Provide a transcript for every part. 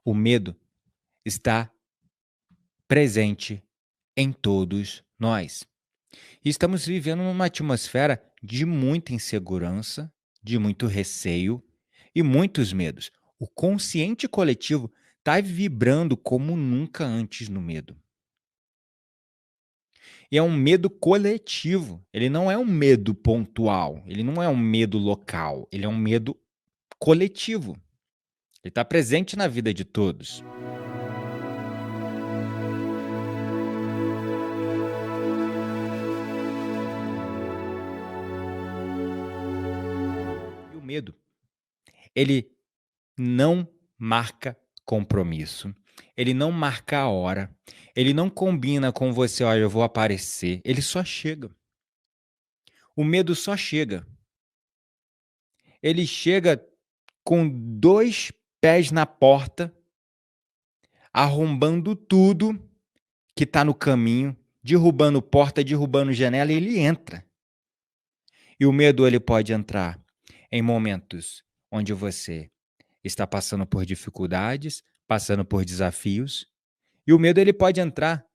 O medo está presente em todos nós. E estamos vivendo numa atmosfera de muita insegurança, de muito receio e muitos medos. O consciente coletivo está vibrando como nunca antes no medo. E é um medo coletivo. Ele não é um medo pontual, ele não é um medo local, ele é um medo coletivo. Ele está presente na vida de todos. E o medo, ele não marca compromisso, ele não marca a hora, ele não combina com você: "Olha, eu vou aparecer", ele só chega. O medo só chega. Ele chega com 2 pés na porta, arrombando tudo que está no caminho, derrubando porta, derrubando janela, e ele entra. E o medo, ele pode entrar em momentos onde você está passando por dificuldades, passando por desafios, e o medo, ele pode entrar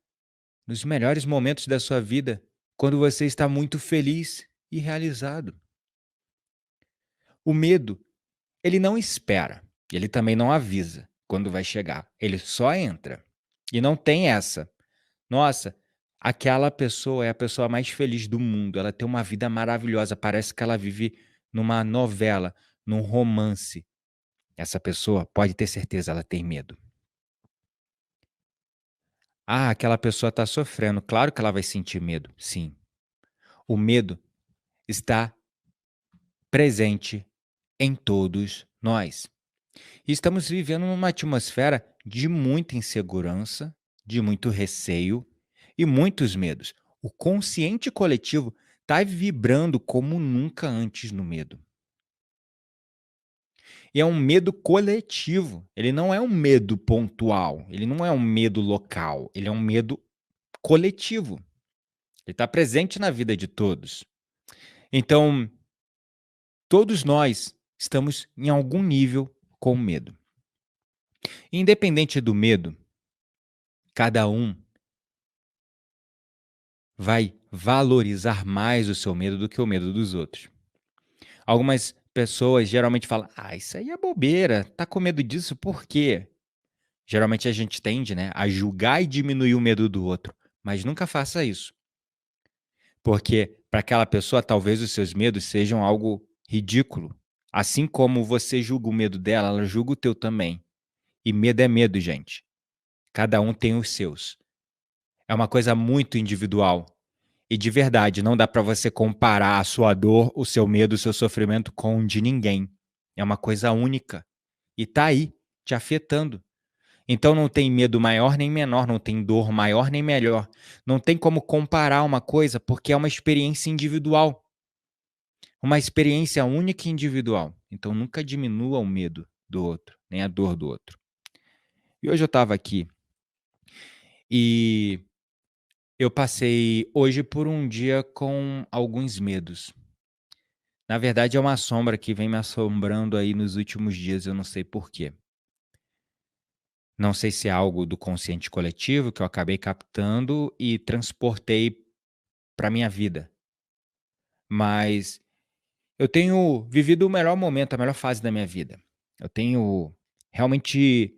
nos melhores momentos da sua vida, quando você está muito feliz e realizado. O medo, ele não espera, ele também não avisa quando vai chegar, ele só entra. E não tem essa: "Nossa, aquela pessoa é a pessoa mais feliz do mundo, ela tem uma vida maravilhosa, parece que ela vive numa novela, num romance". Essa pessoa, pode ter certeza, ela tem medo. "Ah, aquela pessoa está sofrendo", claro que ela vai sentir medo, sim. O medo está presente em todos nós. E estamos vivendo numa atmosfera de muita insegurança, de muito receio e muitos medos. O consciente coletivo está vibrando como nunca antes no medo. E é um medo coletivo. Ele não é um medo pontual, ele não é um medo local, ele é um medo coletivo. Ele está presente na vida de todos. Então, todos nós estamos em algum nível com medo. Independente do medo, cada um vai valorizar mais o seu medo do que o medo dos outros. Algumas pessoas geralmente falam: "Ah, isso aí é bobeira, tá com medo disso por quê?". Geralmente a gente tende, né, a julgar e diminuir o medo do outro, mas nunca faça isso, porque para aquela pessoa talvez os seus medos sejam algo ridículo. Assim como você julga o medo dela, ela julga o teu também. E medo é medo, gente. Cada um tem os seus. É uma coisa muito individual. E de verdade, não dá pra você comparar a sua dor, o seu medo, o seu sofrimento com o de ninguém. É uma coisa única e tá aí, te afetando. Então não tem medo maior nem menor, não tem dor maior nem melhor. Não tem como comparar uma coisa, porque é uma experiência individual, uma experiência única e individual. Então nunca diminua o medo do outro, nem a dor do outro. E hoje eu estava aqui e eu passei hoje por um dia com alguns medos. Na verdade, é uma sombra que vem me assombrando aí nos últimos dias, eu não sei por quê. Não sei se é algo do consciente coletivo que eu acabei captando e transportei para minha vida, mas eu tenho vivido o melhor momento, a melhor fase da minha vida. Eu tenho realmente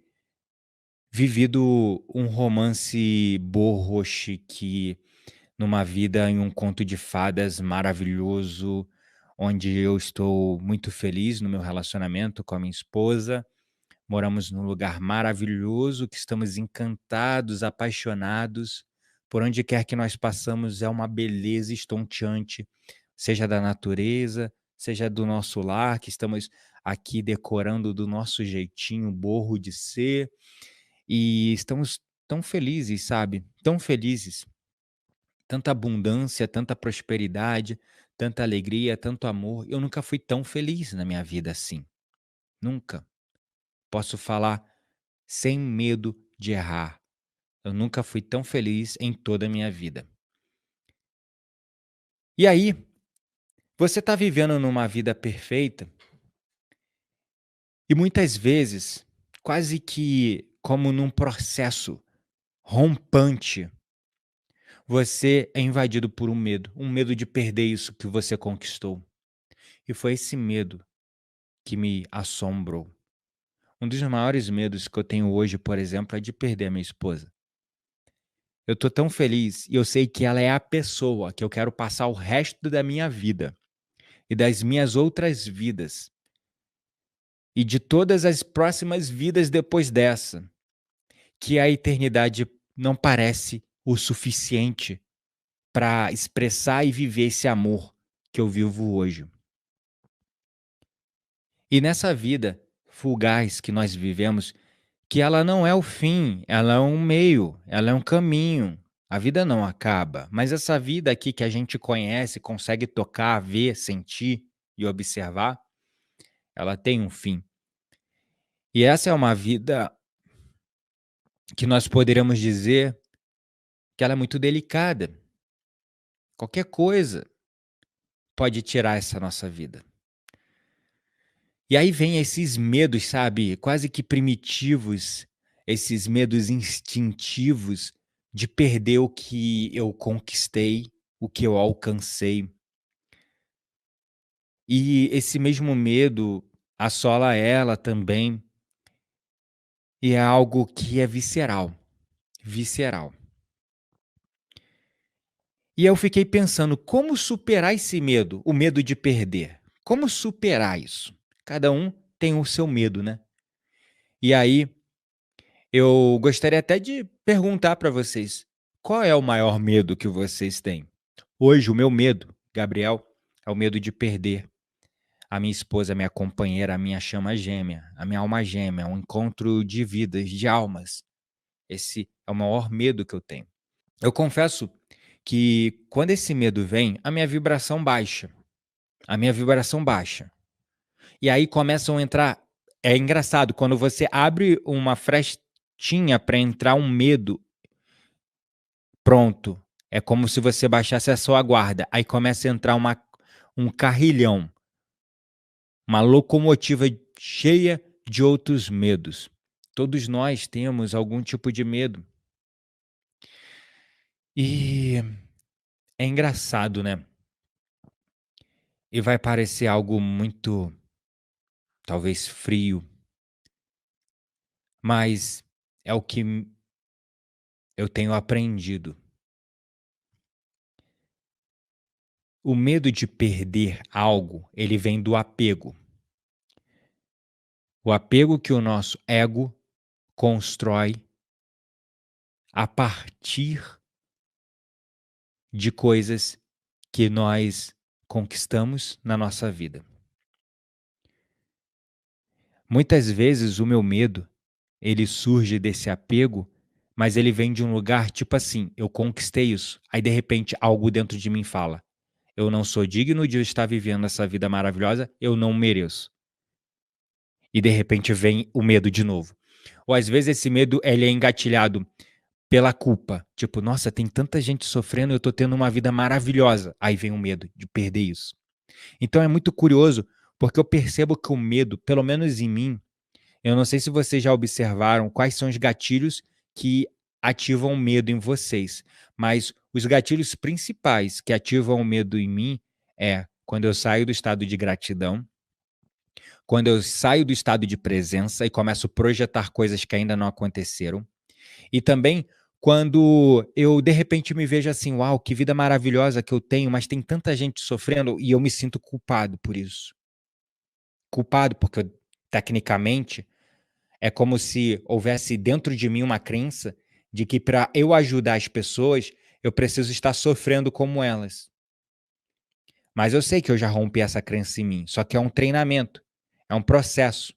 vivido um romance boho, chique, numa vida em um conto de fadas maravilhoso, onde eu estou muito feliz no meu relacionamento com a minha esposa. Moramos num lugar maravilhoso, que estamos encantados, apaixonados. Por onde quer que nós passamos é uma beleza estonteante, seja da natureza, seja do nosso lar, que estamos aqui decorando do nosso jeitinho borro de ser, e estamos tão felizes, sabe? Tão felizes. Tanta abundância, tanta prosperidade, tanta alegria, tanto amor. Eu nunca fui tão feliz na minha vida assim. Nunca. Posso falar sem medo de errar. Eu nunca fui tão feliz em toda a minha vida. E aí, você está vivendo numa vida perfeita e muitas vezes, quase que como num processo rompante, você é invadido por um medo de perder isso que você conquistou. E foi esse medo que me assombrou. Um dos maiores medos que eu tenho hoje, por exemplo, é de perder a minha esposa. Eu tô tão feliz e eu sei que ela é a pessoa que eu quero passar o resto da minha vida e das minhas outras vidas e de todas as próximas vidas depois dessa, que a eternidade não parece o suficiente para expressar e viver esse amor que eu vivo hoje. E nessa vida fugaz que nós vivemos, que ela não é o fim, ela é um meio, ela é um caminho. A vida não acaba, mas essa vida aqui que a gente conhece, consegue tocar, ver, sentir e observar, ela tem um fim. E essa é uma vida que nós poderíamos dizer que ela é muito delicada. Qualquer coisa pode tirar essa nossa vida. E aí vem esses medos, sabe, quase que primitivos, esses medos instintivos de perder o que eu conquistei, o que eu alcancei. E esse mesmo medo assola ela também, e é algo que é visceral, visceral. E eu fiquei pensando como superar esse medo, o medo de perder. Como superar isso? Cada um tem o seu medo, né? E aí eu gostaria até de perguntar para vocês, qual é o maior medo que vocês têm? Hoje o meu medo, Gabriel, é o medo de perder a minha esposa, a minha companheira, a minha chama gêmea, a minha alma gêmea, um encontro de vidas, de almas. Esse é o maior medo que eu tenho. Eu confesso que quando esse medo vem, a minha vibração baixa. A minha vibração baixa. E aí começam a entrar. É engraçado, quando você abre uma frestinha para entrar um medo, pronto. É como se você baixasse a sua guarda. Aí começa a entrar um carrilhão, uma locomotiva cheia de outros medos. Todos nós temos algum tipo de medo. E é engraçado, né? E vai parecer algo muito, talvez, frio, mas é o que eu tenho aprendido. O medo de perder algo, ele vem do apego. O apego que o nosso ego constrói a partir de coisas que nós conquistamos na nossa vida. Muitas vezes o meu medo, ele surge desse apego, mas ele vem de um lugar tipo assim, eu conquistei isso, aí de repente algo dentro de mim fala, eu não sou digno de estar vivendo essa vida maravilhosa, eu não mereço. E de repente vem o medo de novo. Ou às vezes esse medo ele é engatilhado pela culpa. Tipo, nossa, tem tanta gente sofrendo e eu tô tendo uma vida maravilhosa. Aí vem o medo de perder isso. Então é muito curioso, porque eu percebo que o medo, pelo menos em mim, eu não sei se vocês já observaram quais são os gatilhos que ativam o medo em vocês, mas os gatilhos principais que ativam o medo em mim é quando eu saio do estado de gratidão, quando eu saio do estado de presença e começo a projetar coisas que ainda não aconteceram, e também quando eu de repente me vejo assim, uau, que vida maravilhosa que eu tenho, mas tem tanta gente sofrendo e eu me sinto culpado por isso. Culpado porque tecnicamente é como se houvesse dentro de mim uma crença de que para eu ajudar as pessoas, eu preciso estar sofrendo como elas. Mas eu sei que eu já rompi essa crença em mim, só que é um treinamento, é um processo.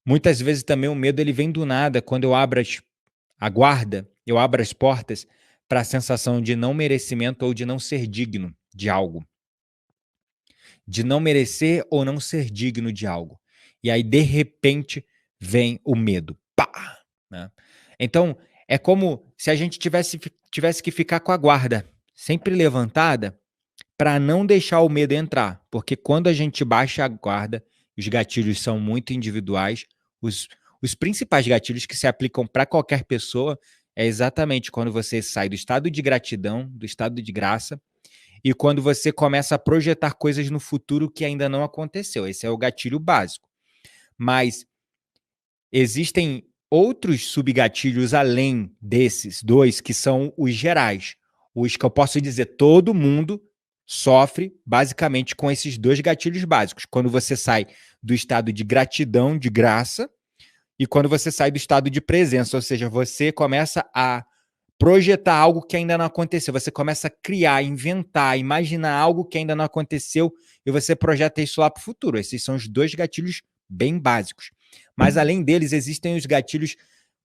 Muitas vezes também o medo ele vem do nada, quando eu abro a guarda, eu abro as portas para a sensação de não merecimento ou de não ser digno de algo. De não merecer ou não ser digno de algo. E aí, de repente, vem o medo. Pá! Né? Então, é como se a gente tivesse que ficar com a guarda sempre levantada para não deixar o medo entrar. Porque quando a gente baixa a guarda, os gatilhos são muito individuais, os, os principais gatilhos que se aplicam para qualquer pessoa é exatamente quando você sai do estado de gratidão, do estado de graça, e quando você começa a projetar coisas no futuro que ainda não aconteceu. Esse é o gatilho básico. Mas existem outros subgatilhos além desses 2, que são os gerais. Os que eu posso dizer, todo mundo sofre basicamente com esses 2 gatilhos básicos. Quando você sai do estado de gratidão, de graça, e quando você sai do estado de presença, ou seja, você começa a projetar algo que ainda não aconteceu, você começa a criar, inventar, imaginar algo que ainda não aconteceu e você projeta isso lá para o futuro. Esses são os 2 gatilhos bem básicos. Mas além deles, existem os gatilhos,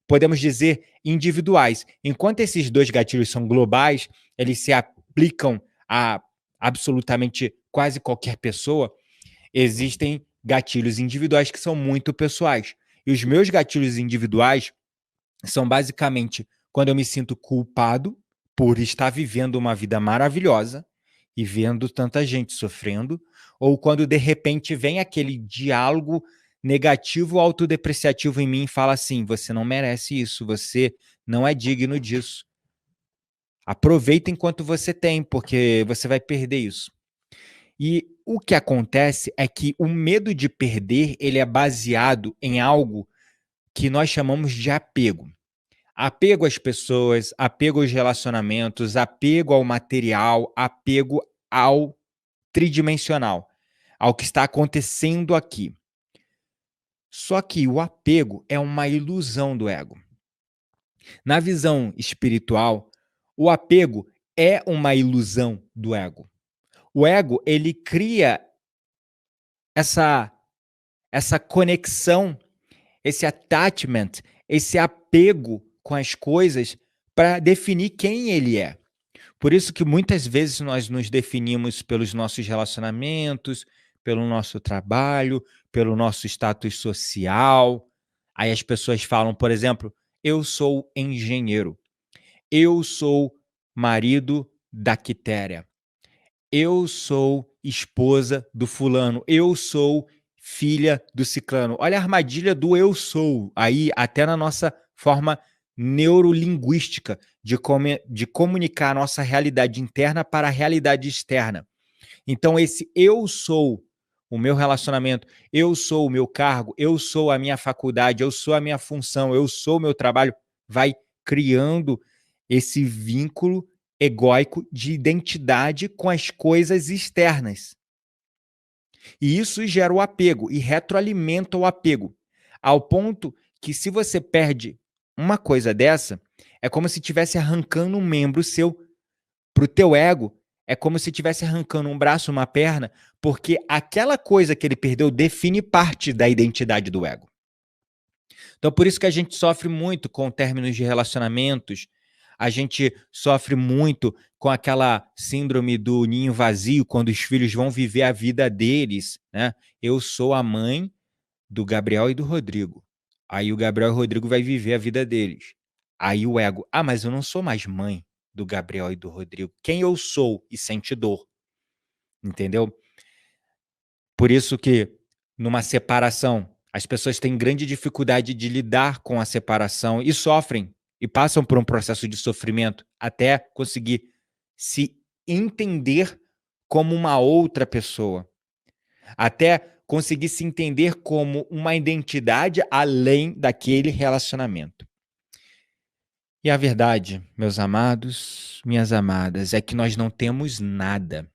podemos dizer, individuais. Enquanto esses 2 gatilhos são globais, eles se aplicam a absolutamente quase qualquer pessoa, existem gatilhos individuais que são muito pessoais. E os meus gatilhos individuais são basicamente quando eu me sinto culpado por estar vivendo uma vida maravilhosa e vendo tanta gente sofrendo, ou quando de repente vem aquele diálogo negativo autodepreciativo em mim e fala assim: você não merece isso, você não é digno disso. Aproveita enquanto você tem, porque você vai perder isso. E o que acontece é que o medo de perder, ele é baseado em algo que nós chamamos de apego. Apego às pessoas, apego aos relacionamentos, apego ao material, apego ao tridimensional, ao que está acontecendo aqui. Só que o apego é uma ilusão do ego. Na visão espiritual, o apego é uma ilusão do ego. O ego, ele cria essa conexão, esse attachment, esse apego com as coisas para definir quem ele é. Por isso que muitas vezes nós nos definimos pelos nossos relacionamentos, pelo nosso trabalho, pelo nosso status social. Aí as pessoas falam, por exemplo, eu sou engenheiro, eu sou marido da Quitéria, eu sou esposa do fulano, eu sou filha do ciclano. Olha a armadilha do eu sou, aí até na nossa forma neurolinguística de comunicar a nossa realidade interna para a realidade externa. Então esse eu sou o meu relacionamento, eu sou o meu cargo, eu sou a minha faculdade, eu sou a minha função, eu sou o meu trabalho, vai criando esse vínculo egóico de identidade com as coisas externas. E isso gera o apego e retroalimenta o apego, ao ponto que se você perde uma coisa dessa, é como se estivesse arrancando um membro seu para o teu ego, é como se estivesse arrancando um braço, uma perna, porque aquela coisa que ele perdeu define parte da identidade do ego. Então, por isso que a gente sofre muito com términos de relacionamentos, a gente sofre muito com aquela síndrome do ninho vazio, quando os filhos vão viver a vida deles, né? Eu sou a mãe do Gabriel e do Rodrigo. Aí o Gabriel e o Rodrigo vai viver a vida deles. Aí o ego, mas eu não sou mais mãe do Gabriel e do Rodrigo. Quem eu sou? E sente dor. Entendeu? Por isso que numa separação, as pessoas têm grande dificuldade de lidar com a separação e sofrem e passam por um processo de sofrimento até conseguir se entender como uma outra pessoa, até conseguir se entender como uma identidade além daquele relacionamento. E a verdade, meus amados, minhas amadas, é que nós não temos nada.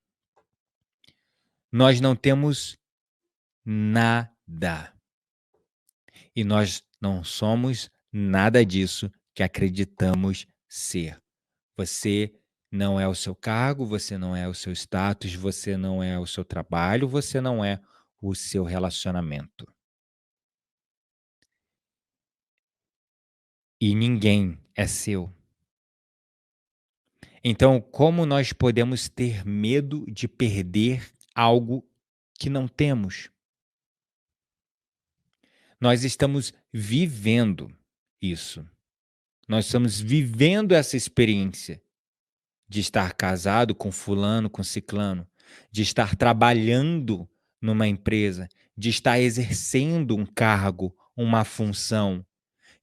Nós não temos nada. E nós não somos nada disso que acreditamos ser. Você não é o seu cargo, você não é o seu status, você não é o seu trabalho, você não é o seu relacionamento. E ninguém é seu. Então, como nós podemos ter medo de perder algo que não temos? Nós estamos vivendo isso. Nós estamos vivendo essa experiência de estar casado com fulano, com ciclano, de estar trabalhando numa empresa, de estar exercendo um cargo uma função,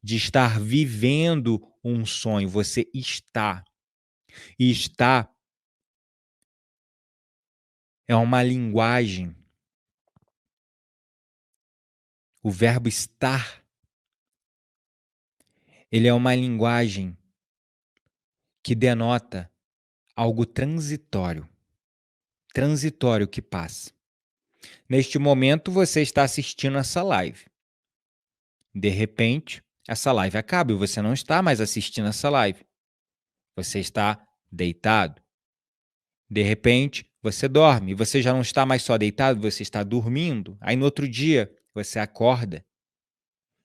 de estar vivendo um sonho. Você está. E está é uma linguagem. O verbo estar, ele é uma linguagem que denota algo transitório. Transitório que passa. Neste momento, você está assistindo essa live. De repente, essa live acaba e você não está mais assistindo essa live. Você está deitado. De repente, você dorme. Você já não está mais só deitado, você está dormindo. Aí no outro dia, você acorda.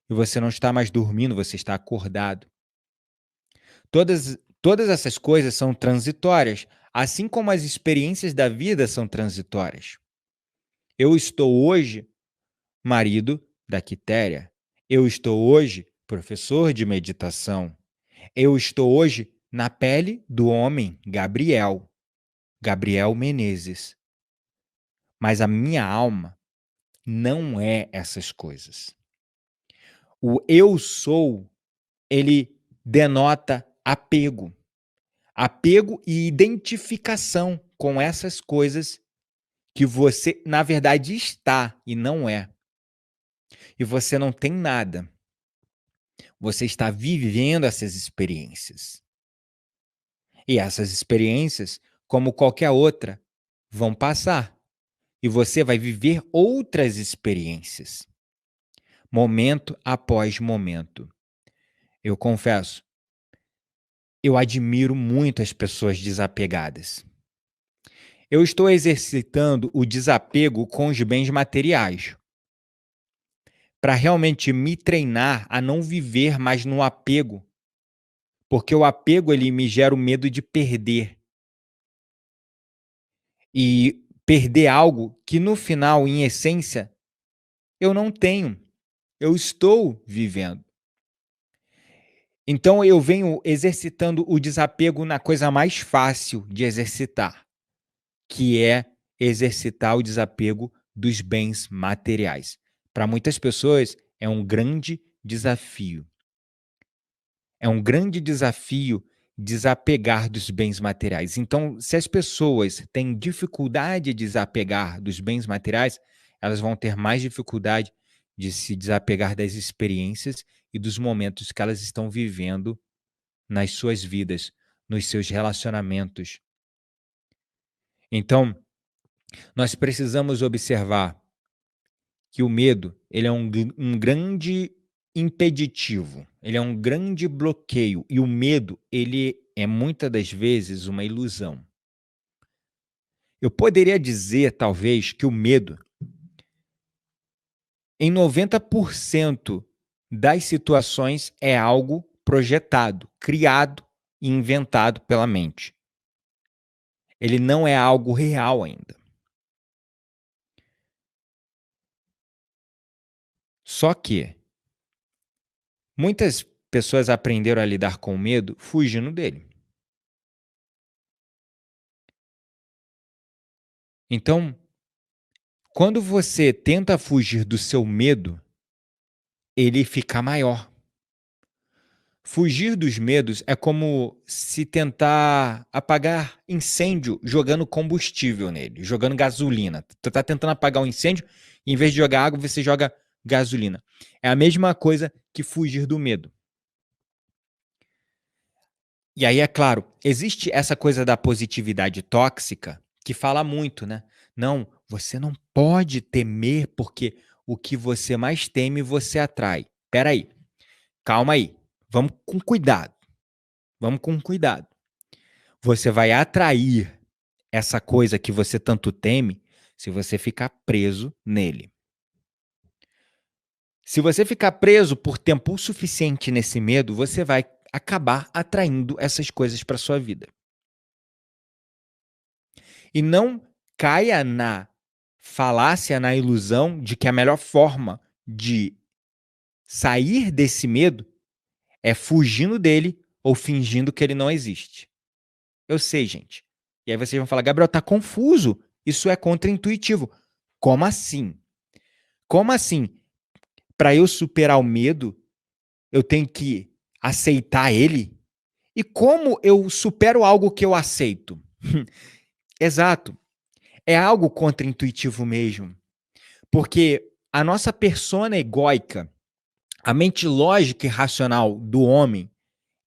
E você não está mais dormindo, você está acordado. Todas essas coisas são transitórias, assim como as experiências da vida são transitórias. Eu estou hoje marido da Quitéria. Eu estou hoje professor de meditação. Eu estou hoje na pele do homem Gabriel, Gabriel Menezes. Mas a minha alma não é essas coisas. O eu sou, ele denota apego. Apego e identificação com essas coisas que você, na verdade, está e não é. E você não tem nada. Você está vivendo essas experiências. E essas experiências, como qualquer outra, vão passar. E você vai viver outras experiências, momento após momento. Eu confesso, eu admiro muito as pessoas desapegadas. Eu estou exercitando o desapego com os bens materiais, para realmente me treinar a não viver mais no apego, porque o apego ele me gera o medo de perder. E perder algo que no final, em essência, eu não tenho. Eu estou vivendo. Então eu venho exercitando o desapego na coisa mais fácil de exercitar, que é exercitar o desapego dos bens materiais. Para muitas pessoas é um grande desafio. É um grande desafio desapegar dos bens materiais. Então, se as pessoas têm dificuldade de desapegar dos bens materiais, elas vão ter mais dificuldade de se desapegar das experiências e dos momentos que elas estão vivendo nas suas vidas, nos seus relacionamentos. Então, nós precisamos observar que o medo, ele é um grande impeditivo, ele é um grande bloqueio, e o medo, ele é muitas das vezes uma ilusão. Eu poderia dizer, talvez, que o medo, em 90% das situações, é algo projetado, criado e inventado pela mente. Ele não é algo real ainda. Só que muitas pessoas aprenderam a lidar com o medo fugindo dele. Então, quando você tenta fugir do seu medo, ele fica maior. Fugir dos medos é como se tentar apagar incêndio jogando combustível nele, jogando gasolina. Tu tá tentando apagar um incêndio, e em vez de jogar água, você joga gasolina. É a mesma coisa que fugir do medo. E aí, é claro, existe essa coisa da positividade tóxica que fala muito, né? Não, você não pode temer porque o que você mais teme você atrai. Espera aí, calma aí, vamos com cuidado, vamos com cuidado. Você vai atrair essa coisa que você tanto teme se você ficar preso nele. Se você ficar preso por tempo suficiente nesse medo, você vai acabar atraindo essas coisas para sua vida. E não caia na falácia, na ilusão de que a melhor forma de sair desse medo é fugindo dele ou fingindo que ele não existe. Eu sei, gente. E aí vocês vão falar, Gabriel, tá confuso. Isso é contraintuitivo. Como assim? Como assim? Para eu superar o medo, eu tenho que aceitar ele? E como eu supero algo que eu aceito? Exato. É algo contraintuitivo mesmo, porque a nossa persona egóica, a mente lógica e racional do homem,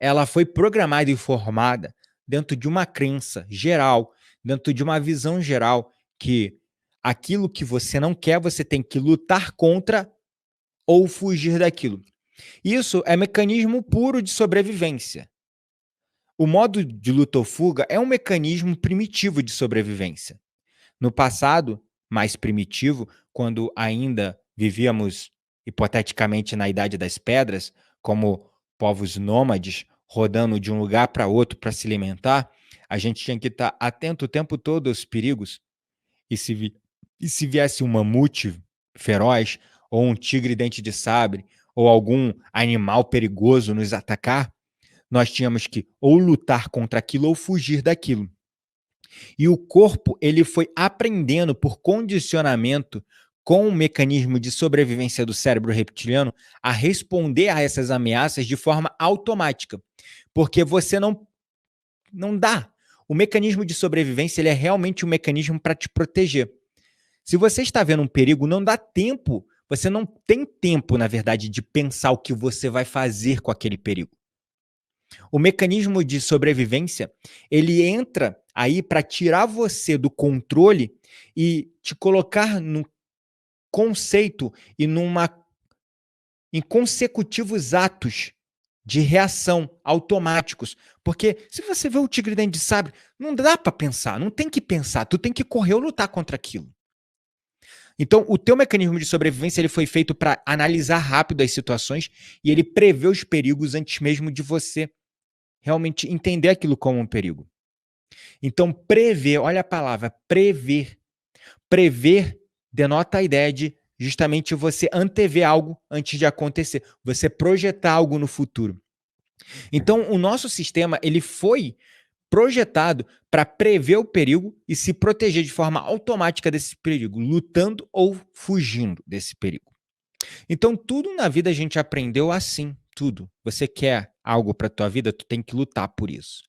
ela foi programada e formada dentro de uma crença geral, dentro de uma visão geral, que aquilo que você não quer, você tem que lutar contra ou fugir daquilo. Isso é mecanismo puro de sobrevivência. O modo de luta ou fuga é um mecanismo primitivo de sobrevivência. No passado, mais primitivo, quando ainda vivíamos hipoteticamente na Idade das Pedras, como povos nômades, rodando de um lugar para outro para se alimentar, a gente tinha que estar atento o tempo todo aos perigos. E se viesse um mamute feroz, ou um tigre dente de sabre, ou algum animal perigoso nos atacar, nós tínhamos que ou lutar contra aquilo ou fugir daquilo. E o corpo, ele foi aprendendo por condicionamento com o mecanismo de sobrevivência do cérebro reptiliano a responder a essas ameaças de forma automática, porque você não dá. O mecanismo de sobrevivência, ele é realmente um mecanismo para te proteger. Se você está vendo um perigo, não dá tempo, você não tem tempo, na verdade, de pensar o que você vai fazer com aquele perigo. O mecanismo de sobrevivência, ele entra aí para tirar você do controle e te colocar no conceito e em consecutivos atos de reação automáticos. Porque se você vê o tigre dente de sabre, não dá para pensar, não tem que pensar, tu tem que correr ou lutar contra aquilo. Então, o teu mecanismo de sobrevivência ele foi feito para analisar rápido as situações e ele prevê os perigos antes mesmo de você realmente entender aquilo como um perigo. Então, prever, olha a palavra, prever. Prever denota a ideia de justamente você antever algo antes de acontecer, você projetar algo no futuro. Então, o nosso sistema, ele foi projetado para prever o perigo e se proteger de forma automática desse perigo, lutando ou fugindo desse perigo. Então, tudo na vida a gente aprendeu assim, tudo. Você quer algo para tua vida, tu tem que lutar por isso.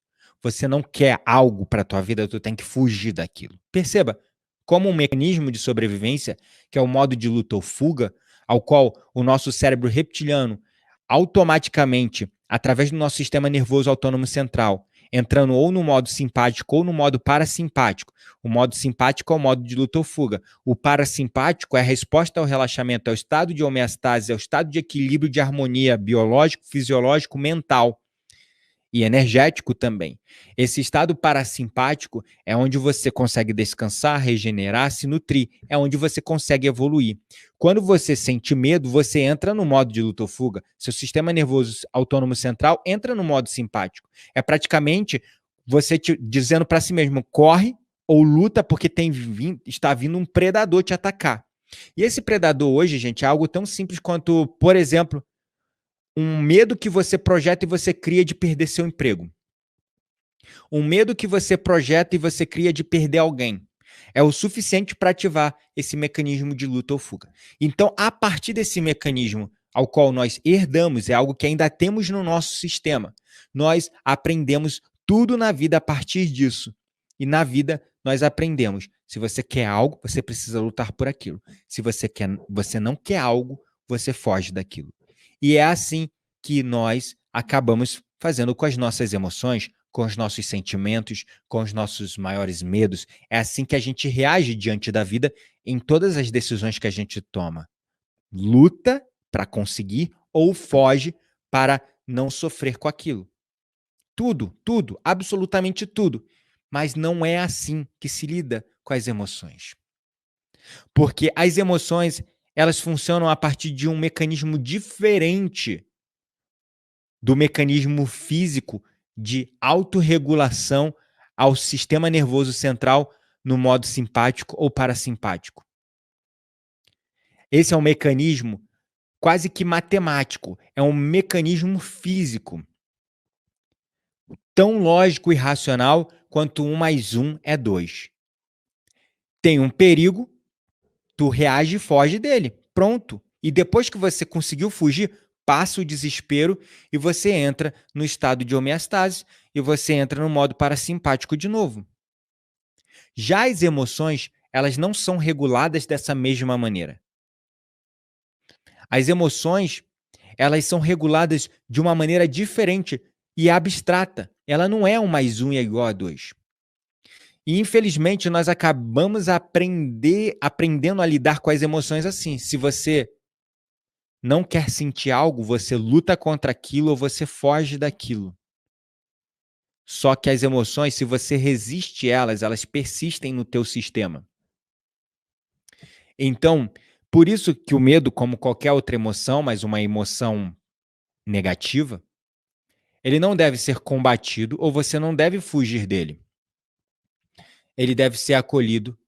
Você não quer algo para tua vida, tu tem que fugir daquilo. Perceba, como um mecanismo de sobrevivência, que é o modo de luta ou fuga, ao qual o nosso cérebro reptiliano automaticamente, através do nosso sistema nervoso autônomo central, entrando ou no modo simpático ou no modo parasimpático. O modo simpático é o modo de luta ou fuga. O parasimpático é a resposta ao relaxamento, ao estado de homeostase, ao estado de equilíbrio de harmonia biológico, fisiológico, mental e energético também. Esse estado parasimpático é onde você consegue descansar, regenerar, se nutrir, é onde você consegue evoluir. Quando você sente medo, você entra no modo de luta ou fuga. Seu sistema nervoso autônomo central entra no modo simpático. É praticamente você dizendo para si mesmo, corre ou luta porque está vindo um predador te atacar. E esse predador hoje, gente, é algo tão simples quanto, por exemplo, um medo que você projeta e você cria de perder seu emprego. Um medo que você projeta e você cria de perder alguém. É o suficiente para ativar esse mecanismo de luta ou fuga. Então, a partir desse mecanismo ao qual nós herdamos, é algo que ainda temos no nosso sistema. Nós aprendemos tudo na vida a partir disso. E na vida nós aprendemos. Se você quer algo, você precisa lutar por aquilo. Se você não quer algo, você foge daquilo. E é assim que nós acabamos fazendo com as nossas emoções, com os nossos sentimentos, com os nossos maiores medos. É assim que a gente reage diante da vida em todas as decisões que a gente toma. Luta para conseguir ou foge para não sofrer com aquilo. Tudo, tudo, absolutamente tudo. Mas não é assim que se lida com as emoções. Porque as emoções, elas funcionam a partir de um mecanismo diferente do mecanismo físico de autorregulação ao sistema nervoso central no modo simpático ou parasimpático. Esse é um mecanismo quase que matemático, é um mecanismo físico, tão lógico e racional quanto 1 mais 1 é 2. Tem um perigo, tu reage e foge dele. Pronto. E depois que você conseguiu fugir, passa o desespero e você entra no estado de homeostase e você entra no modo parasimpático de novo. Já as emoções, elas não são reguladas dessa mesma maneira. As emoções, elas são reguladas de uma maneira diferente e abstrata. Ela não é 1 mais 1 é igual a 2. E infelizmente nós acabamos aprendendo a lidar com as emoções assim. Se você não quer sentir algo, você luta contra aquilo ou você foge daquilo. Só que as emoções, se você resiste elas, elas persistem no teu sistema. Então, por isso que o medo, como qualquer outra emoção, mas uma emoção negativa, ele não deve ser combatido ou você não deve fugir dele. Ele deve ser acolhido,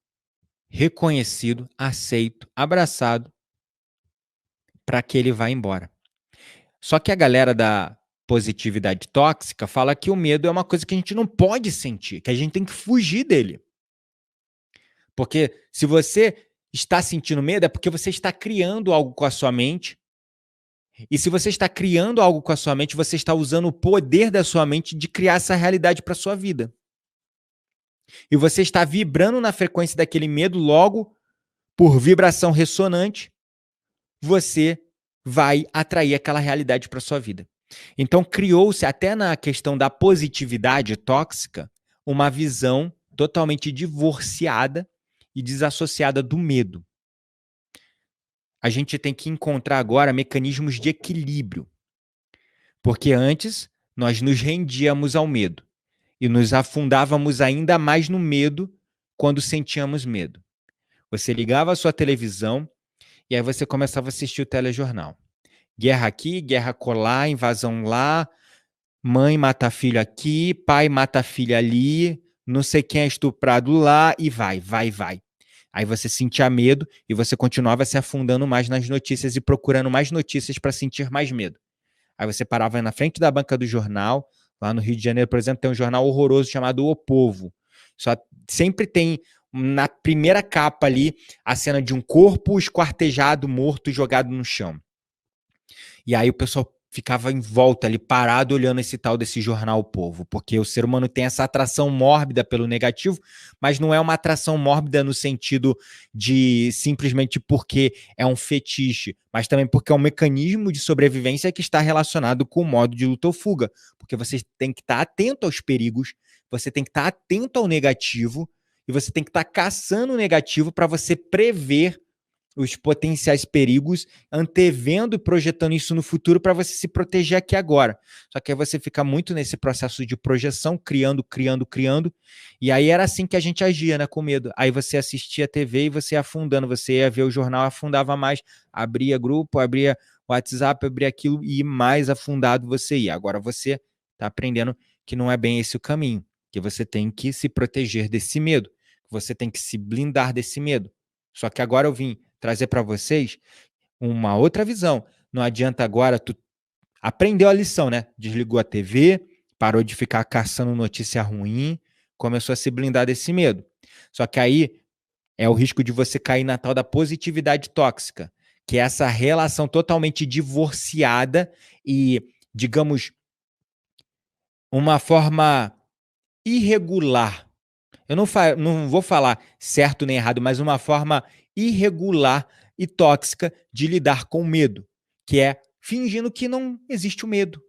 reconhecido, aceito, abraçado, para que ele vá embora. Só que a galera da positividade tóxica fala que o medo é uma coisa que a gente não pode sentir, que a gente tem que fugir dele. Porque se você está sentindo medo, é porque você está criando algo com a sua mente. E se você está criando algo com a sua mente, você está usando o poder da sua mente de criar essa realidade para sua vida. E você está vibrando na frequência daquele medo, logo, por vibração ressonante, você vai atrair aquela realidade para sua vida. Então criou-se, até na questão da positividade tóxica, uma visão totalmente divorciada e desassociada do medo. A gente tem que encontrar agora mecanismos de equilíbrio. Porque antes nós nos rendíamos ao medo e nos afundávamos ainda mais no medo quando sentíamos medo. Você ligava a sua televisão e aí você começava a assistir o telejornal. Guerra aqui, guerra colar, invasão lá, mãe mata filho aqui, pai mata filha ali, não sei quem é estuprado lá e vai. Aí você sentia medo e você continuava se afundando mais nas notícias e procurando mais notícias para sentir mais medo. Aí você parava na frente da banca do jornal, lá no Rio de Janeiro, por exemplo, tem um jornal horroroso chamado O Povo. Só sempre tem na primeira capa ali a cena de um corpo esquartejado, morto, jogado no chão. E aí o pessoal ficava em volta ali, parado, olhando esse tal desse jornal O Povo, porque o ser humano tem essa atração mórbida pelo negativo, mas não é uma atração mórbida no sentido de simplesmente porque é um fetiche, mas também porque é um mecanismo de sobrevivência que está relacionado com o modo de luta ou fuga, porque você tem que estar atento aos perigos, você tem que estar atento ao negativo, e você tem que estar caçando o negativo para você prever os potenciais perigos, antevendo e projetando isso no futuro para você se proteger aqui agora. Só que aí você fica muito nesse processo de projeção, criando, e aí era assim que a gente agia, né, com medo. Aí você assistia a TV e você ia afundando, você ia ver o jornal, afundava mais, abria grupo, abria WhatsApp, abria aquilo e mais afundado você ia. Agora você está aprendendo que não é bem esse o caminho, que você tem que se proteger desse medo, você tem que se blindar desse medo. Só que agora eu vim trazer para vocês uma outra visão. Não adianta agora tu aprendeu a lição, né? Desligou a TV, parou de ficar caçando notícia ruim, começou a se blindar desse medo. Só que aí é o risco de você cair na tal da positividade tóxica, que é essa relação totalmente divorciada e, digamos, uma forma irregular. Eu não vou falar certo nem errado, mas uma forma irregular e tóxica de lidar com o medo, que é fingindo que não existe o medo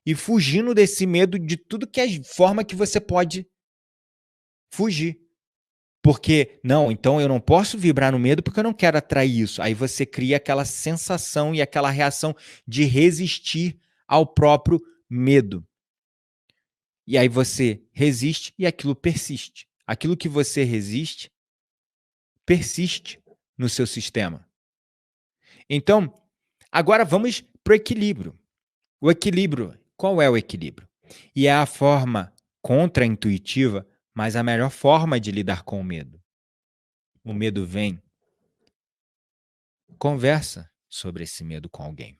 e fugindo desse medo de tudo que é forma que você pode fugir. Porque, não, então eu não posso vibrar no medo porque eu não quero atrair isso. Aí você cria aquela sensação e aquela reação de resistir ao próprio medo. E aí você resiste e aquilo persiste. Aquilo que você resiste persiste no seu sistema. Então, agora vamos para o equilíbrio. O equilíbrio, qual é o equilíbrio? E é a forma contra-intuitiva, mas a melhor forma de lidar com o medo. O medo vem, conversa sobre esse medo com alguém.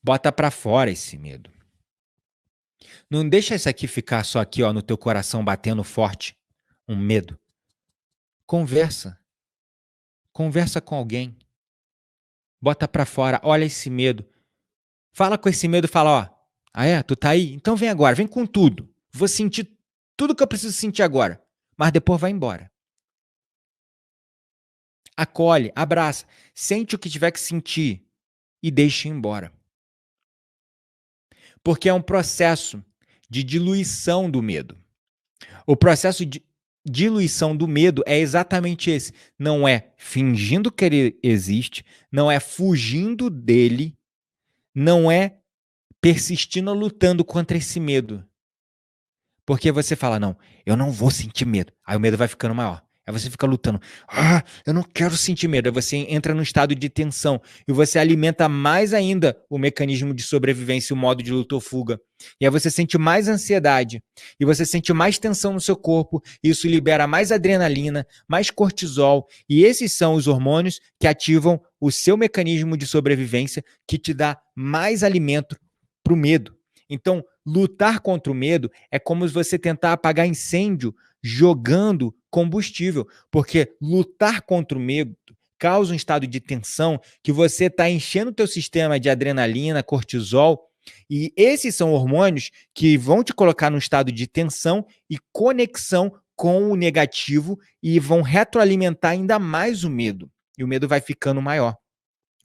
Bota para fora esse medo. Não deixa isso aqui ficar só aqui, ó, no teu coração batendo forte, um medo. Conversa. Conversa com alguém. Bota pra fora, olha esse medo. Fala com esse medo, fala: "Ó, ah é? Tu tá aí? Então vem agora, vem com tudo. Vou sentir tudo que eu preciso sentir agora, mas depois vai embora". Acolhe, abraça, sente o que tiver que sentir e deixa ir embora. Porque é um processo de diluição do medo. O processo de diluição do medo é exatamente esse. Não é fingindo que ele existe, não é fugindo dele, não é persistindo lutando contra esse medo. Porque você fala: "Não, eu não vou sentir medo". Aí o medo vai ficando maior. Aí você fica lutando: "Ah, eu não quero sentir medo". Aí você entra num estado de tensão e você alimenta mais ainda o mecanismo de sobrevivência, o modo de luta ou fuga. E aí você sente mais ansiedade, e você sente mais tensão no seu corpo, e isso libera mais adrenalina, mais cortisol, e esses são os hormônios que ativam o seu mecanismo de sobrevivência, que te dá mais alimento para o medo. Então, lutar contra o medo é como se você tentar apagar incêndio jogando combustível, porque lutar contra o medo causa um estado de tensão que você está enchendo o teu sistema de adrenalina, cortisol, e esses são hormônios que vão te colocar num estado de tensão e conexão com o negativo e vão retroalimentar ainda mais o medo. E o medo vai ficando maior.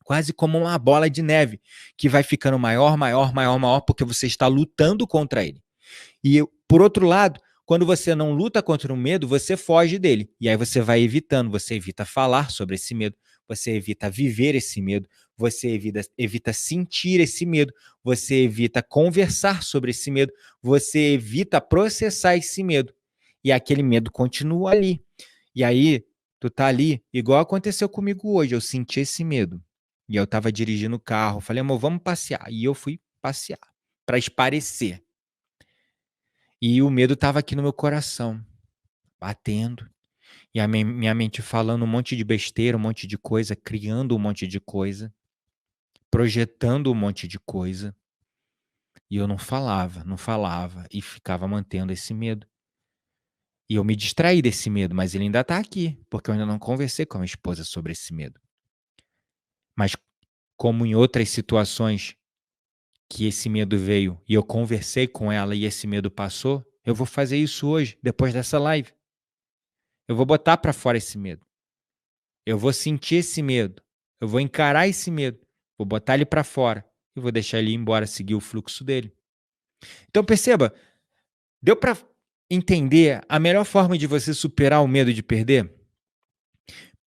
Quase como uma bola de neve, que vai ficando maior, maior, maior, maior, porque você está lutando contra ele. E por outro lado, quando você não luta contra o medo, você foge dele. E aí você vai evitando, você evita falar sobre esse medo, você evita viver esse medo, você evita sentir esse medo, você evita conversar sobre esse medo, você evita processar esse medo. E aquele medo continua ali. E aí, tu tá ali, igual aconteceu comigo hoje, eu senti esse medo. E eu estava dirigindo o carro, falei: "Amor, vamos passear". E eu fui passear, para espairecer. E o medo estava aqui no meu coração, batendo, e a minha mente falando um monte de besteira, um monte de coisa, criando um monte de coisa, projetando um monte de coisa, e eu não falava, não falava, e ficava mantendo esse medo. E eu me distraí desse medo, mas ele ainda está aqui, porque eu ainda não conversei com a minha esposa sobre esse medo. Mas como em outras situações que esse medo veio e eu conversei com ela e esse medo passou, eu vou fazer isso hoje, depois dessa live. Eu vou botar para fora esse medo. Eu vou sentir esse medo. Eu vou encarar esse medo. Vou botar ele para fora e vou deixar ele ir embora, seguir o fluxo dele. Então perceba, deu para entender a melhor forma de você superar o medo de perder?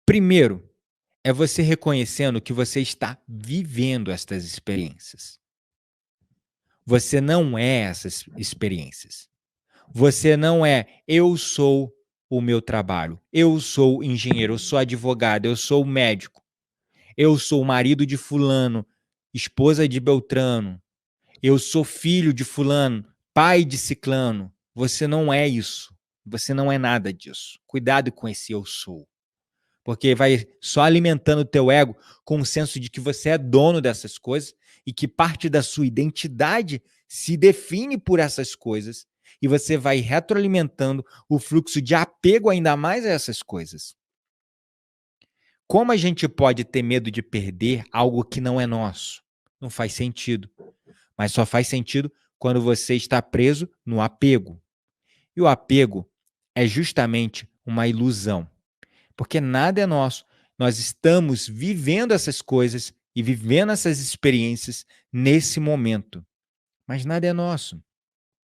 Primeiro, é você reconhecendo que você está vivendo estas experiências. Você não é essas experiências. Você não é: "Eu sou o meu trabalho, eu sou engenheiro, eu sou advogado, eu sou médico, eu sou o marido de fulano, esposa de Beltrano, eu sou filho de fulano, pai de ciclano". Você não é isso, você não é nada disso. Cuidado com esse "eu sou", porque vai só alimentando o teu ego com o senso de que você é dono dessas coisas e que parte da sua identidade se define por essas coisas, e você vai retroalimentando o fluxo de apego ainda mais a essas coisas. Como a gente pode ter medo de perder algo que não é nosso? Não faz sentido. Mas só faz sentido quando você está preso no apego. E o apego é justamente uma ilusão, porque nada é nosso. Nós estamos vivendo essas coisas e vivendo essas experiências nesse momento, mas nada é nosso.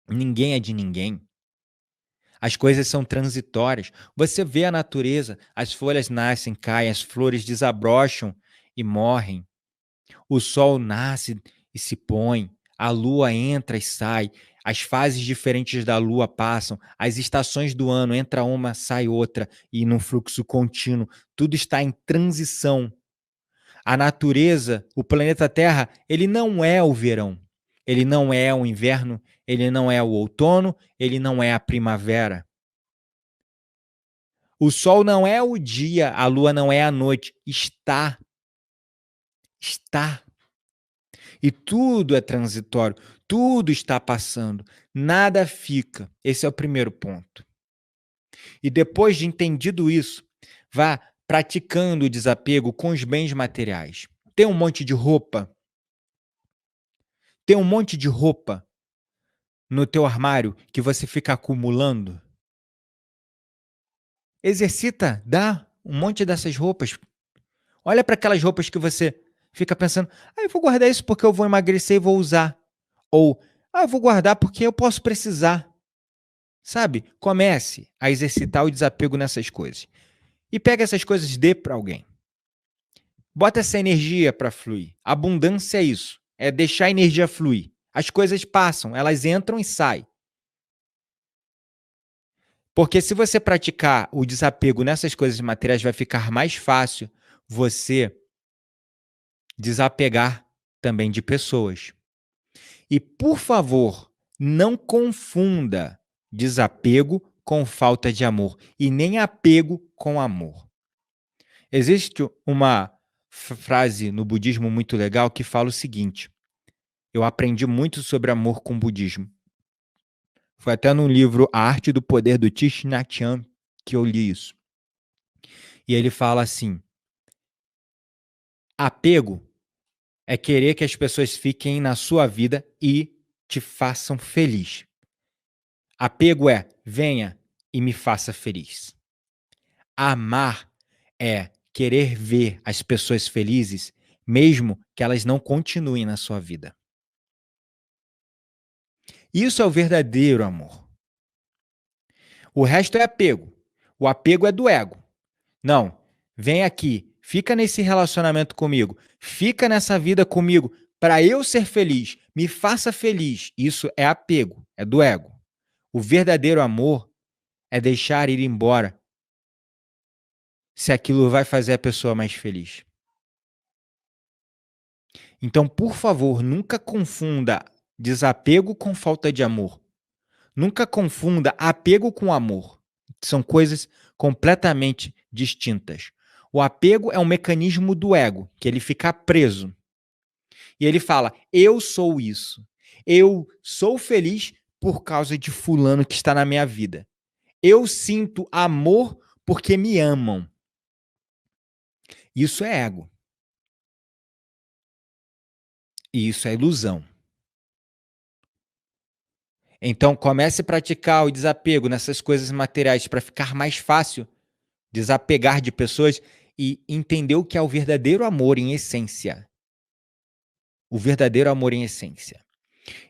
Ninguém é de ninguém. As coisas são transitórias. Você vê a natureza, as folhas nascem, caem, as flores desabrocham e morrem. O sol nasce e se põe, a lua entra e sai, as fases diferentes da lua passam, as estações do ano, entra uma, sai outra, e num fluxo contínuo. Tudo está em transição. A natureza, o planeta Terra, ele não é o verão, ele não é o inverno, ele não é o outono, ele não é a primavera. O sol não é o dia, a lua não é a noite. Está. Está. E tudo é transitório, tudo está passando, nada fica. Esse é o primeiro ponto. E depois de entendido isso, vá praticando o desapego com os bens materiais. Tem um monte de roupa? Tem um monte de roupa no teu armário que você fica acumulando? Exercita, dá um monte dessas roupas. Olha para aquelas roupas que você fica pensando: "Ah, eu vou guardar isso porque eu vou emagrecer e vou usar". Ou: "Ah, eu vou guardar porque eu posso precisar". Sabe? Comece a exercitar o desapego nessas coisas. E pega essas coisas e dê para alguém. Bota essa energia para fluir. Abundância é isso. É deixar a energia fluir. As coisas passam, elas entram e saem. Porque se você praticar o desapego nessas coisas materiais, vai ficar mais fácil você desapegar também de pessoas. E, por favor, não confunda desapego com falta de amor e nem apego com amor. Existe uma frase no budismo muito legal que fala o seguinte: eu aprendi muito sobre amor com o budismo. Foi até no livro A Arte do Poder do Thich Nhat Hanh que eu li isso. E ele fala assim: apego é querer que as pessoas fiquem na sua vida e te façam feliz. Apego é venha e me faça feliz. Amar é querer ver as pessoas felizes, mesmo que elas não continuem na sua vida. Isso é o verdadeiro amor. O resto é apego. O apego é do ego. Não, vem aqui, fica nesse relacionamento comigo, fica nessa vida comigo para eu ser feliz, me faça feliz. Isso é apego, é do ego. O verdadeiro amor é deixar ir embora se aquilo vai fazer a pessoa mais feliz. Então, por favor, nunca confunda desapego com falta de amor. Nunca confunda apego com amor. São coisas completamente distintas. O apego é um mecanismo do ego, que ele fica preso. E ele fala: eu sou isso. Eu sou feliz por causa de fulano que está na minha vida. Eu sinto amor porque me amam. Isso é ego. E isso é ilusão. Então comece a praticar o desapego nessas coisas materiais para ficar mais fácil desapegar de pessoas e entender o que é o verdadeiro amor em essência. O verdadeiro amor em essência.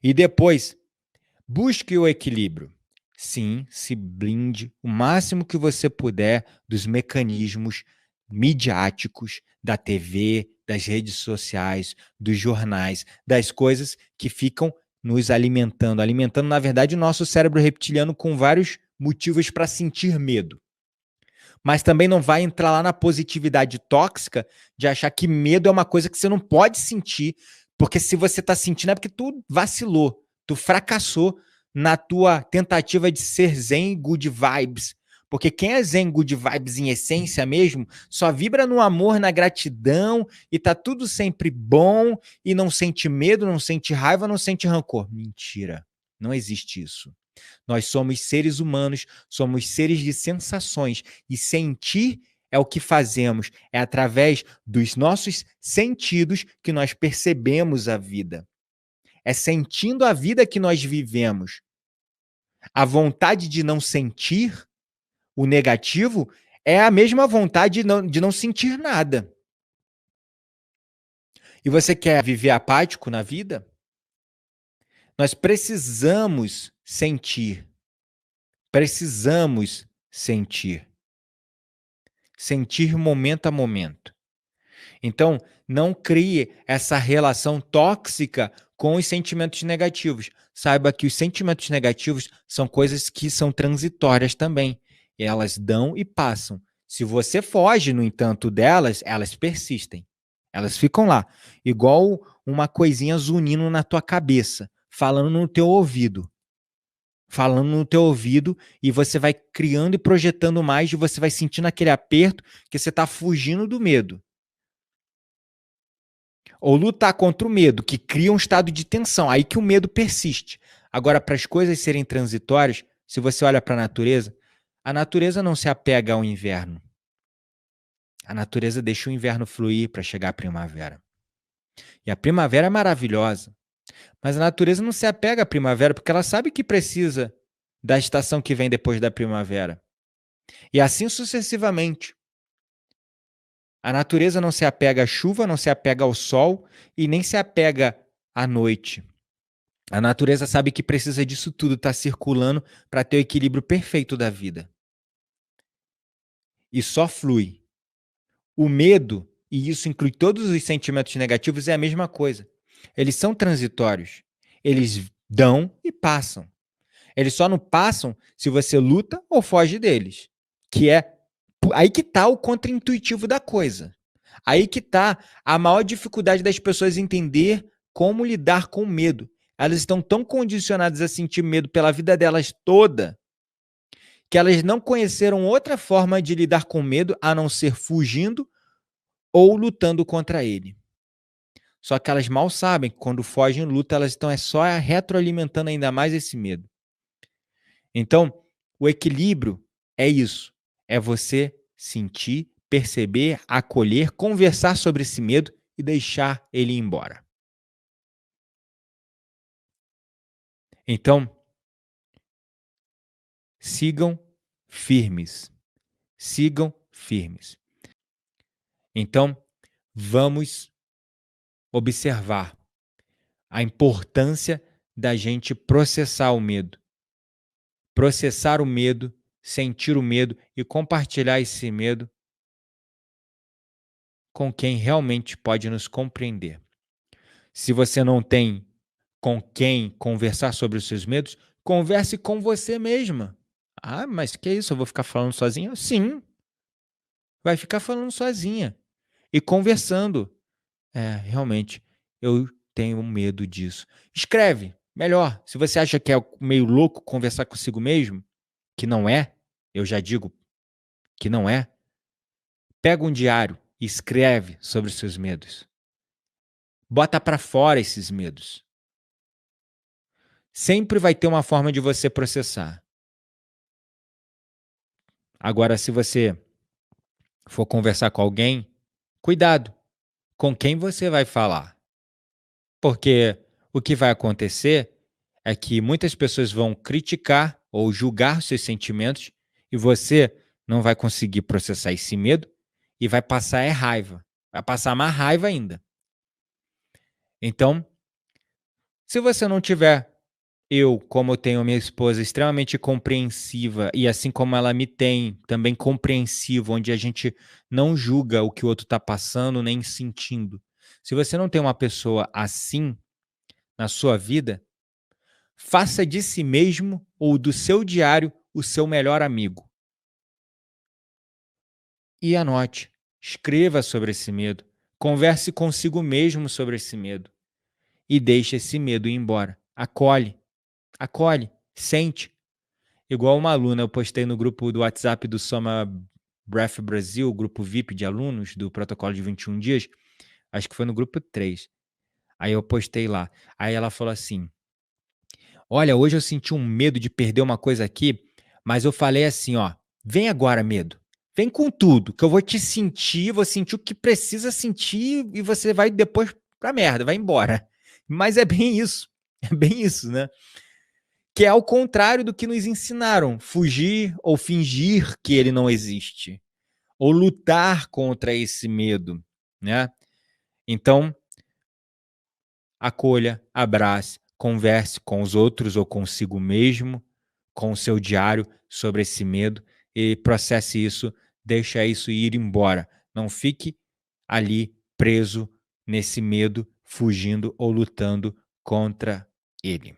E depois, busque o equilíbrio. Sim, se blinde o máximo que você puder dos mecanismos midiáticos da TV, das redes sociais, dos jornais, das coisas que ficam nos alimentando. Alimentando, na verdade, o nosso cérebro reptiliano com vários motivos para sentir medo. Mas também não vai entrar lá na positividade tóxica de achar que medo é uma coisa que você não pode sentir, porque se você está sentindo é porque tu vacilou, tu fracassou na tua tentativa de ser zen good vibes. Porque quem é zen good vibes em essência mesmo, só vibra no amor, na gratidão, e tá tudo sempre bom, e não sente medo, não sente raiva, não sente rancor. Mentira, não existe isso. Nós somos seres humanos, somos seres de sensações e sentir é o que fazemos, é através dos nossos sentidos que nós percebemos a vida. É sentindo a vida que nós vivemos. A vontade de não sentir o negativo é a mesma vontade de não sentir nada. E você quer viver apático na vida? Nós precisamos sentir. Precisamos sentir. Sentir momento a momento. Então, não crie essa relação tóxica com os sentimentos negativos. Saiba que os sentimentos negativos são coisas que são transitórias também. E elas dão e passam. Se você foge, no entanto, delas, elas persistem. Elas ficam lá, igual uma coisinha zunindo na tua cabeça, falando no teu ouvido. Falando no teu ouvido, e você vai criando e projetando mais, e você vai sentindo aquele aperto que você está fugindo do medo. Ou lutar contra o medo, que cria um estado de tensão, aí que o medo persiste. Agora, para as coisas serem transitórias, se você olha para a natureza não se apega ao inverno. A natureza deixa o inverno fluir para chegar à primavera. E a primavera é maravilhosa, mas a natureza não se apega à primavera porque ela sabe que precisa da estação que vem depois da primavera. E assim sucessivamente. A natureza não se apega à chuva, não se apega ao sol e nem se apega à noite. A natureza sabe que precisa disso tudo estar circulando para ter o equilíbrio perfeito da vida. E só flui. O medo, e isso inclui todos os sentimentos negativos, é a mesma coisa. Eles são transitórios. Eles dão e passam. Eles só não passam se você luta ou foge deles. Que é aí que está o contraintuitivo da coisa. Aí que está a maior dificuldade das pessoas entender como lidar com o medo. Elas estão tão condicionadas a sentir medo pela vida delas toda que elas não conheceram outra forma de lidar com medo a não ser fugindo ou lutando contra ele. Só que elas mal sabem que quando fogem e lutam, elas estão só retroalimentando ainda mais esse medo. Então, o equilíbrio é isso. É você sentir, perceber, acolher, conversar sobre esse medo e deixar ele ir embora. Então, sigam firmes. Sigam firmes. Então, vamos observar a importância da gente processar o medo. Processar o medo, sentir o medo e compartilhar esse medo com quem realmente pode nos compreender. Se você não tem com quem conversar sobre os seus medos, converse com você mesma. Ah, mas que isso? Eu vou ficar falando sozinha? Sim, vai ficar falando sozinha e conversando. É, realmente, eu tenho medo disso. Escreve, melhor. Se você acha que é meio louco conversar consigo mesmo, que não é, eu já digo que não é, pega um diário e escreve sobre os seus medos. Bota para fora esses medos. Sempre vai ter uma forma de você processar. Agora, se você for conversar com alguém, cuidado com quem você vai falar. Porque o que vai acontecer é que muitas pessoas vão criticar ou julgar seus sentimentos e você não vai conseguir processar esse medo e vai passar raiva. Vai passar mais raiva ainda. Então, se você não tiver eu, como eu tenho minha esposa extremamente compreensiva e assim como ela me tem também compreensivo, onde a gente não julga o que o outro está passando nem sentindo. Se você não tem uma pessoa assim na sua vida, faça de si mesmo ou do seu diário o seu melhor amigo. E anote, escreva sobre esse medo, converse consigo mesmo sobre esse medo e deixe esse medo ir embora. Acolhe, sente. Igual uma aluna, eu postei no grupo do WhatsApp do Soma Breath Brasil, grupo VIP de alunos do protocolo de 21 dias, acho que foi no grupo 3. Aí eu postei lá. Aí ela falou assim: olha, hoje eu senti um medo de perder uma coisa aqui, mas eu falei assim, ó, vem agora, medo. Vem com tudo, que eu vou te sentir, vou sentir o que precisa sentir e você vai depois pra merda, vai embora. Mas é bem isso, é bem isso, né? Que é ao contrário do que nos ensinaram, fugir ou fingir que ele não existe, ou lutar contra esse medo, né? Então, acolha, abrace, converse com os outros ou consigo mesmo, com o seu diário sobre esse medo e processe isso, deixa isso ir embora. Não fique ali preso nesse medo, fugindo ou lutando contra ele.